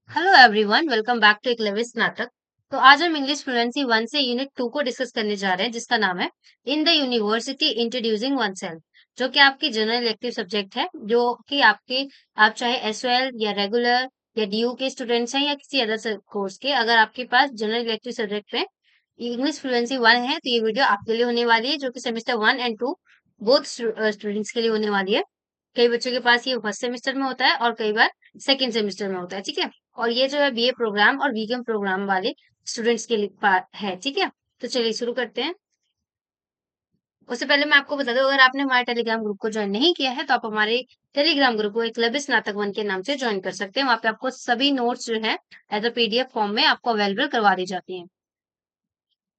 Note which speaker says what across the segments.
Speaker 1: Hello everyone, welcome back to Eklavya Natak. तो आज हम इंग्लिश फ्लुएंसी 1 से यूनिट 2 को डिस्कस करने जा रहे हैं, जिसका नाम है in the university introducing oneself, जो कि आपकी जनरल इलेक्टिव सब्जेक्ट है। जो कि आप चाहे एसओएल या रेगुलर या डीयू के स्टूडेंट्स हैं या किसी अदर कोर्स के, अगर आपके पास जनरल इलेक्टिव सब्जेक्ट में इंग्लिश फ्लुएंसी 1 है तो ये वीडियो आपके लिए होने वाली है, जो कि सेमेस्टर 1 एंड 2 बोथ स्टूडेंट्स के लिए होने वाली है। कई बच्चों के पास ये फर्स्ट सेमेस्टर में होता है और कई बार सेकंड सेमेस्टर में होता है, ठीक है। और ये जो है बीए प्रोग्राम और बीकॉम प्रोग्राम वाले स्टूडेंट्स के लिए है, ठीक है। तो चलिए शुरू करते हैं। उससे पहले मैं आपको बता दूं, अगर आपने हमारे टेलीग्राम ग्रुप को ज्वाइन नहीं किया है तो आप हमारे टेलीग्राम ग्रुप को एकलव्य स्नातक 1 के नाम से ज्वाइन कर सकते हैं। वहां पे आपको सभी नोट्स जो है एज अ पीडीएफ फॉर्म में आपको अवेलेबल करवा दी जाती है।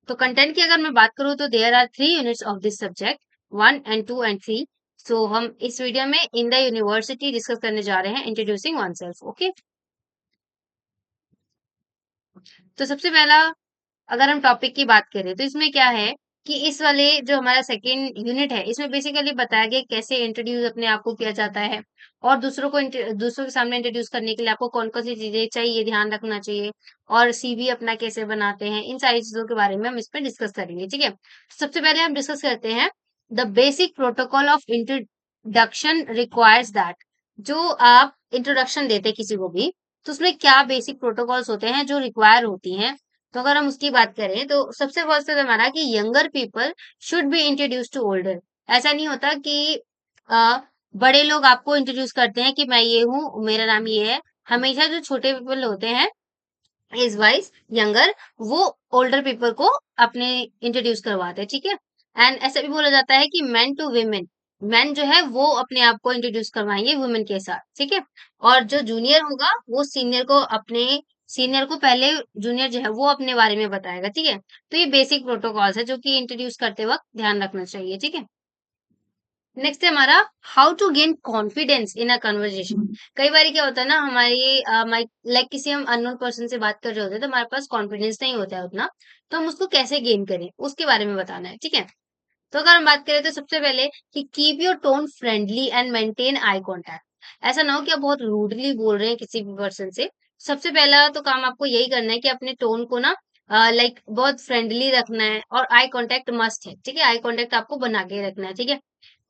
Speaker 1: तो कंटेंट की अगर मैं बात करूँ तो there are 3 units of this subject, 1 and 2 and 3। So हम इस वीडियो में इन द यूनिवर्सिटी डिस्कस करने जा रहे हैं, इंट्रोड्यूसिंग वनसेल्फ। ओके, तो सबसे पहला अगर हम टॉपिक की बात करें तो इसमें क्या है कि इस वाले जो हमारा सेकंड यूनिट है, इसमें बेसिकली बताया गया कैसे इंट्रोड्यूस अपने आप को किया जाता है और दूसरों के सामने इंट्रोड्यूस करने के लिए आपको कौन कौन सी चीजें चाहिए, ध्यान रखना चाहिए, और सीवी अपना कैसे बनाते हैं, इन सारी चीजों के बारे में हम इसमें डिस्कस करेंगे, ठीक है। सबसे पहले हम डिस्कस करते हैं the basic protocol of introduction requires that. जो आप इंट्रोडक्शन देते किसी को भी, तो उसमें क्या बेसिक प्रोटोकॉल्स होते हैं जो रिक्वायर होती हैं। तो अगर हम उसकी बात करें तो सबसे फर्स्ट है हमारा कि younger people should be introduce to older. ऐसा नहीं होता कि बड़े लोग आपको इंट्रोड्यूस करते हैं कि मैं ये हूँ, मेरा नाम ये है। हमेशा जो छोटे पीपल होते हैं, एज वाइज यंगर, वो ओल्डर पीपल को अपने इंट्रोड्यूस करवाते हैं, ठीक है। एंड ऐसा भी बोला जाता है कि मैन टू वीमेन, मैन जो है वो अपने आप को इंट्रोड्यूस करवाएंगे वुमेन के साथ, ठीक है। और जो जूनियर होगा वो सीनियर को पहले जूनियर जो है वो अपने बारे में बताएगा, ठीक है। तो ये बेसिक प्रोटोकॉल्स है जो कि इंट्रोड्यूस करते वक्त ध्यान रखना चाहिए, ठीक है। नेक्स्ट है हमारा how to gain confidence in a conversation. कई बार क्या होता है ना, हमारी लाइक किसी हम अननोन पर्सन से बात कर रहे होते हैं तो हमारे पास कॉन्फिडेंस नहीं होता है उतना, तो हम उसको कैसे गेन करें उसके बारे में बताना है, ठीक है। तो अगर हम बात करें तो सबसे पहले कि keep your tone friendly and maintain eye contact. ऐसा ना हो कि आप बहुत रूडली बोल रहे हैं किसी भी पर्सन से। सबसे पहला तो काम आपको यही करना है कि अपने टोन को ना लाइक बहुत फ्रेंडली रखना है, और आई कांटेक्ट मस्ट है, ठीक है। आई कांटेक्ट आपको बना के रखना है, ठीक है।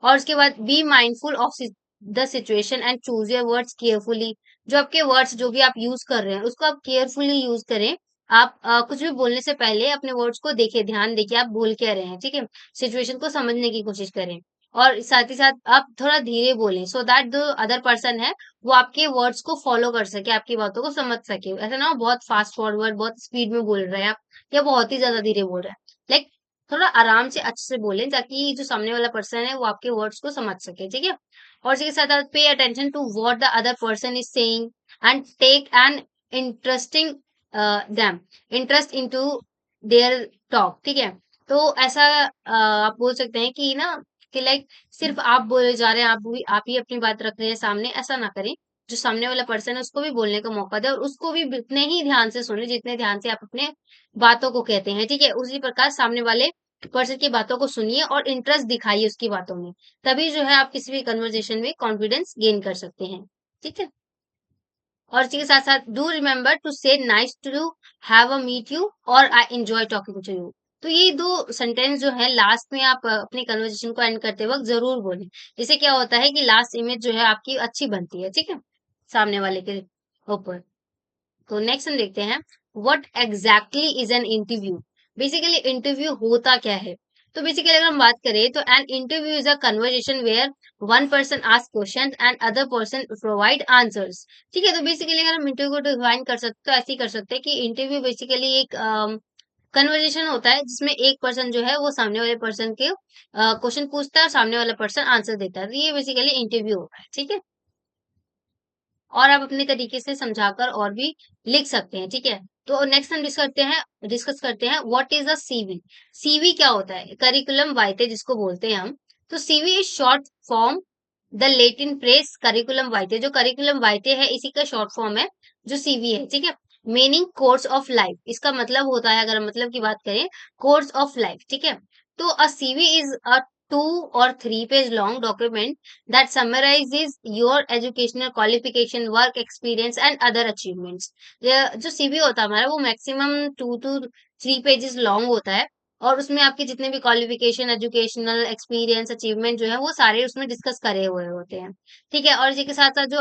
Speaker 1: और उसके बाद be mindful of the situation and choose your words carefully. जो आपके वर्ड्स जो भी आप यूज कर रहे हैं उसको आप केयरफुली यूज करें। आप कुछ भी बोलने से पहले अपने वर्ड्स को देखिए, ध्यान देखिए आप बोल क्या रहे हैं, ठीक है। सिचुएशन को समझने की कोशिश करें, और साथ ही साथ आप थोड़ा धीरे बोलें सो दैट जो अदर पर्सन है वो आपके वर्ड्स को फॉलो कर सके, आपकी बातों को समझ सके। ऐसा ना हो बहुत फास्ट फॉरवर्ड, बहुत स्पीड में बोल रहे हैं आप, या बहुत ही ज्यादा धीरे बोल रहे हैं। लाइक थोड़ा आराम से अच्छे से बोलें ताकि जो सामने वाला पर्सन है वो आपके वर्ड्स को समझ सके, ठीक है। और इसी के साथ आप pay attention to what the other person is saying and take an interesting them interest into their talk, ठीक है। तो ऐसा आप बोल सकते हैं कि ना कि लाइक सिर्फ आप बोले जा रहे हैं, आप ही अपनी बात रख रहे हैं सामने, ऐसा ना करें। जो सामने वाला पर्सन है उसको भी बोलने का मौका दे, और उसको भी उतने ही ध्यान से सुने जितने ध्यान से आप अपने बातों को कहते हैं, ठीक है। उसी प्रकार सामने वाले पर्सन की बातों को सुनिए और इंटरेस्ट दिखाइए उसकी बातों में। तभी जो है आप किसी भी कन्वर्सेशन में कॉन्फिडेंस गेन कर सकते हैं, ठीक है। और इसी के साथ साथ do remember to say nice to have a meet you और I enjoy talking to you. तो ये दो सेंटेंस जो है लास्ट में आप अपनी कन्वर्सेशन को एंड करते वक्त जरूर बोलें। इससे क्या होता है कि लास्ट इमेज जो है आपकी अच्छी बनती है, ठीक है, सामने वाले के ऊपर। तो नेक्स्ट हम देखते हैं what exactly is an interview. Basically interview होता क्या है। तो बेसिकली अगर हम बात करें तो an interview is a conversation where one person ask question and other person provide answers, ठीक है। तो बेसिकली अगर हम इंटरव्यू को डिफाइन कर सकते तो ऐसे ही कर सकते हैं कि इंटरव्यू बेसिकली एक कन्वर्सेशन होता है जिसमें एक पर्सन जो है वो सामने वाले पर्सन के क्वेश्चन पूछता है और सामने वाला पर्सन आंसर देता है। तो ये बेसिकली इंटरव्यू होता है, ठीक है। और आप अपने तरीके से समझाकर और भी लिख सकते हैं, ठीक है। तो नेक्स्ट हम डिस्कस करते हैं what is a CV. CV क्या होता है, करिकुलम वाइटे जिसको बोलते हैं हम। तो CV is short form the Latin phrase curriculum vitae. जो करिकुलम वाइटे है इसी का शॉर्ट फॉर्म है जो सीवी है, ठीक है। मीनिंग कोर्स ऑफ लाइफ, इसका मतलब होता है, अगर हम मतलब की बात करें, कोर्स ऑफ लाइफ, ठीक है। तो अ CV is a 2 or 3 page long document that summarizes your educational qualification, work experience and other achievements. ये जो सीवी होता है हमारा वो मैक्सिमम 2 to 3 पेजेस लॉन्ग होता है और उसमें आपके जितने भी क्वालिफिकेशन, एजुकेशनल एक्सपीरियंस, अचीवमेंट जो है वो सारे उसमें डिस्कस करे हुए होते हैं। ठीक है? और इसी के साथ-साथ जो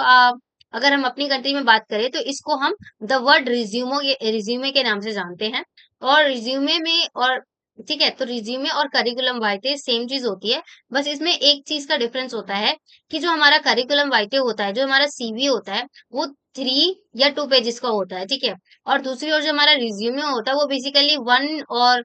Speaker 1: अगर हम अपनी कंट्री में बात करें तो इसको हम द वर्ड रिज्यूमे के नाम से जानते हैं और रिज्यूमे में और ठीक है, तो रिज्यूमे और करिकुलम वाइटे सेम चीज़ होती है, बस इसमें एक चीज़ का डिफरेंस होता है कि जो हमारा करिकुलम वाइटे होता है, जो हमारा सीवी होता है, वो 3 या 2 पेजेस का होता है, ठीक है? और दूसरी ओर जो हमारा रिज्यूमे होता है, वो बेसिकली 1 और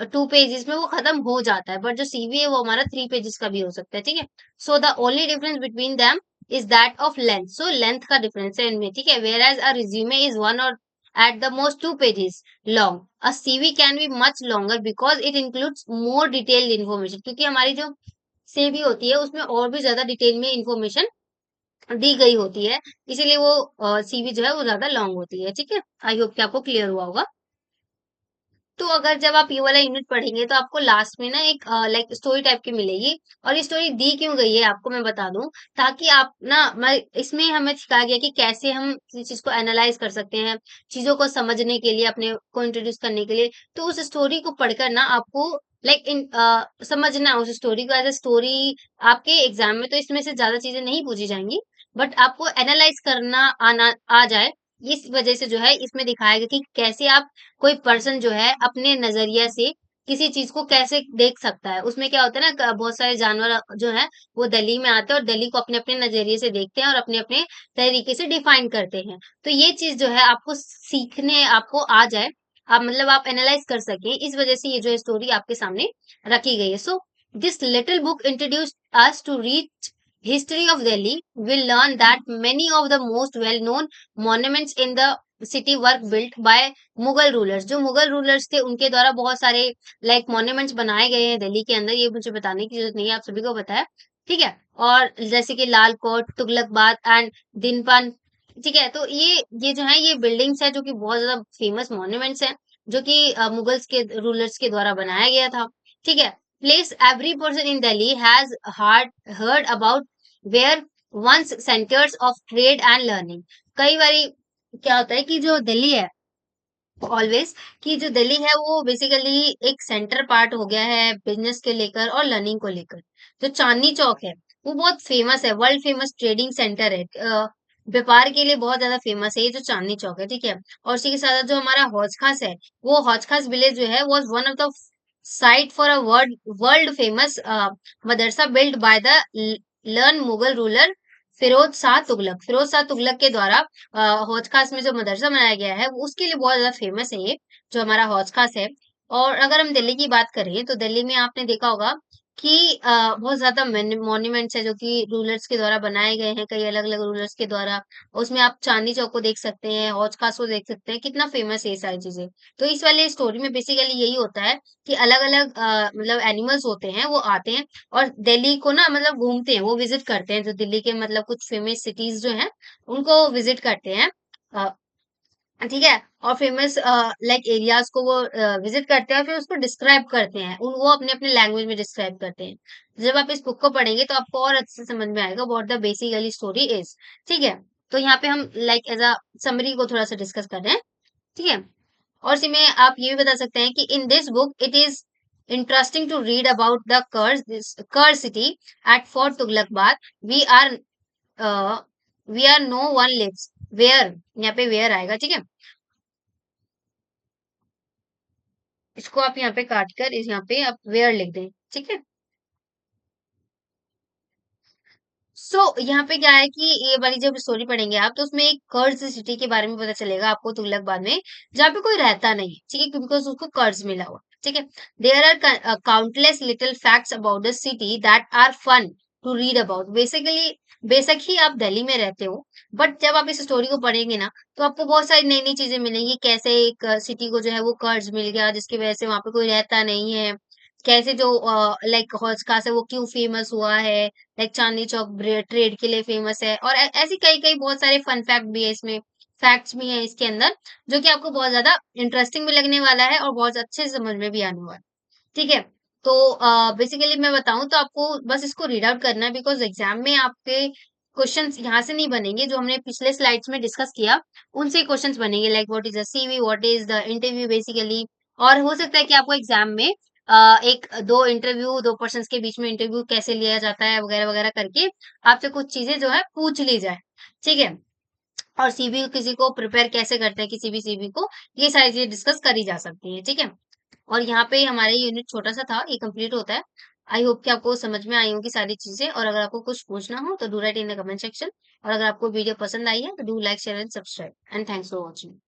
Speaker 1: 2 पेजेस में वो खत्म हो जाता है, बट जो सीवी है वो हमारा 3 पेजेस का भी हो सकता है, ठीक है? So the only difference between them is that of length, so length का डिफरेंस है इनमें, ठीक है? Whereas a resume is 1 और at the most 2 pages long. A CV can be much longer because it includes more detailed information. क्योंकि हमारी जो CV होती है उसमें और भी ज्यादा डिटेल में इंफॉर्मेशन दी गई होती है, इसीलिए वो सीवी जो है वो ज्यादा लॉन्ग होती है। ठीक है, आई होप कि आपको क्लियर हुआ होगा। तो अगर जब आप ये वाला यूनिट पढ़ेंगे तो आपको लास्ट में ना एक लाइक स्टोरी टाइप की मिलेगी और ये स्टोरी दी क्यों गई है आपको मैं बता दूं, ताकि आप ना मैं इसमें हमें सिखाया गया कि कैसे हम किसी चीज को एनालाइज कर सकते हैं, चीजों को समझने के लिए, अपने को इंट्रोड्यूस करने के लिए। तो उस स्टोरी को पढ़कर ना आपको लाइक इन समझना उस स्टोरी को एज ए स्टोरी। आपके एग्जाम में तो इसमें से ज्यादा चीजें नहीं पूछी जाएंगी, बट आपको एनालाइज करना आना आ जाए, इस वजह से जो है इसमें दिखाया गया कि कैसे आप कोई पर्सन जो है अपने नजरिया से किसी चीज को कैसे देख सकता है। उसमें क्या होता है ना, बहुत सारे जानवर जो है वो दिल्ली में आते हैं और दिल्ली को अपने अपने नजरिए से देखते हैं और अपने अपने तरीके से डिफाइन करते हैं। तो ये चीज जो है आपको सीखने आपको आ जाए, आप मतलब आप एनालाइज कर सके, इस वजह से ये जो स्टोरी आपके सामने रखी गई है। So this little book introduce us to rich history of Delhi. We'll learn that many of the most well-known monuments in the city were built by Mughal rulers. जो मुगल रूलर्स थे उनके द्वारा बहुत सारे लाइक मॉन्यूमेंट्स बनाए गए हैं दिल्ली के अंदर, ये मुझे बताने की जरूरत नहीं है, आप सभी को पता है। ठीक है, और जैसे कि लाल कोट, तुगलक बाग एंड दिनपन। ठीक है, तो ये जो है ये बिल्डिंग्स है जो कि बहुत ज्यादा फेमस मॉन्यूमेंट्स हैं, जो कि मुगल्स के रूलर्स के द्वारा बनाया गया था। ठीक है, place every person in Delhi has heard about where once centers of trade and learning। कई बारी क्या होता है कि जो दिल्ली है ऑलवेज, कि जो दिल्ली है वो बेसिकली एक सेंटर पार्ट हो गया है बिजनेस के लेकर और लर्निंग को लेकर। जो चांदनी चौक है वो बहुत फेमस है, वर्ल्ड फेमस ट्रेडिंग सेंटर है, व्यापार के लिए बहुत ज्यादा फेमस है ये जो चांदनी चौक है। ठीक है, और इसी के साथ साथ जो हमारा हौज खास है, वो हौज खास विलेज जो है was one of the site for a world world famous madrasa build by the learn Mughal ruler Firoz Shah Tughlaq के द्वारा। हौज खास में जो मदरसा बनाया गया है वो उसके लिए बहुत ज्यादा फेमस है ये जो हमारा हौज खास है। और अगर हम दिल्ली की बात करें तो दिल्ली में आपने देखा होगा कि बहुत ज्यादा मॉन्यूमेंट्स है जो कि रूलर्स के द्वारा बनाए गए हैं, कई अलग अलग रूलर्स के द्वारा। उसमें आप चांदनी चौक को देख सकते हैं, हौज खास को देख सकते हैं, कितना फेमस है ये सारी चीजें। तो इस वाले स्टोरी में बेसिकली यही होता है कि अलग अलग मतलब एनिमल्स होते हैं वो आते हैं और दिल्ली को ना मतलब घूमते हैं, वो विजिट करते हैं, जो दिल्ली के मतलब कुछ फेमस सिटीज जो हैं उनको विजिट करते हैं। ठीक है, और फेमस लाइक एरियाज को वो विजिट करते हैं और फिर उसको डिस्क्राइब करते हैं, वो अपने अपने लैंग्वेज में डिस्क्राइब करते हैं। जब आप इस बुक को पढ़ेंगे तो आपको और अच्छे से समझ में आएगा what the basically story is. ठीक है, तो यहाँ पे हम लाइक एज अ समरी को थोड़ा सा डिस्कस कर रहे हैं। ठीक है, और इसी में आप ये भी बता सकते हैं कि in this book it is interesting to read about the curse city at fort Tughlakabad. We are we are no one lives where, यहाँ पे वेयर आएगा। ठीक है, इसको आप यहाँ पे काट कर इस यहाँ पे आप वेयर लिख दें। ठीक है, सो यहाँ पे क्या है कि ये वाली जब स्टोरी पढ़ेंगे आप तो उसमें एक कर्ज सिटी के बारे में पता चलेगा आपको तुगलक में, जहाँ पे कोई रहता नहीं है। ठीक है, क्योंकि उसको कर्ज मिला हुआ। ठीक है, there are countless little facts about the city that are fun to read about. Basically बेशक ही आप दिल्ली में रहते हो, बट जब आप इस स्टोरी को पढ़ेंगे ना तो आपको बहुत सारी नई नई चीजें मिलेंगी, कैसे एक सिटी को जो है वो कर्ज मिल गया जिसकी वजह से वहां पे कोई रहता नहीं है, कैसे जो लाइक हौज खास है वो क्यों फेमस हुआ है, लाइक चांदनी चौक ट्रेड के लिए फेमस है, और ऐसी कई कई बहुत सारे फन फैक्ट भी है इसमें, फैक्ट्स भी हैं इसके अंदर, जो कि आपको बहुत ज्यादा इंटरेस्टिंग भी लगने वाला है और बहुत अच्छे से समझ में भी आने वाला है। ठीक है, तो बेसिकली मैं बताऊँ तो आपको बस इसको रीड आउट करना है, बिकॉज़ एग्ज़ाम में आपके क्वेश्चन्स यहाँ से नहीं बनेंगे, जो हमने पिछले स्लाइड्स में डिस्कस किया, उनसे क्वेश्चन्स बनेंगे, like what is the CV, what is the interview basically. और हो सकता है कि आपको एग्ज़ाम में 1-2 इंटरव्यू, 2 पर्सन्स के बीच में इंटरव्यू कैसे लिया जाता है वगैरह-वगैरह करके आपसे कुछ चीज़ें जो है पूछ ली जाए, ठीक है? और सीवी किसी को प्रिपेयर कैसे करते हैं किसी भी सीवी को, ये सारी चीज़ें डिस्कस करी जा सकती हैं, ठीक है? और यहाँ पे हमारा यूनिट छोटा-सा था, ये कंप्लीट होता है। आई होप कि आपको समझ में आई होंगी सारी चीज़ें, और अगर आपको कुछ पूछना हो तो do right in the comment section, और अगर आपको वीडियो पसंद आई है तो do like, share and subscribe, and thanks for watching.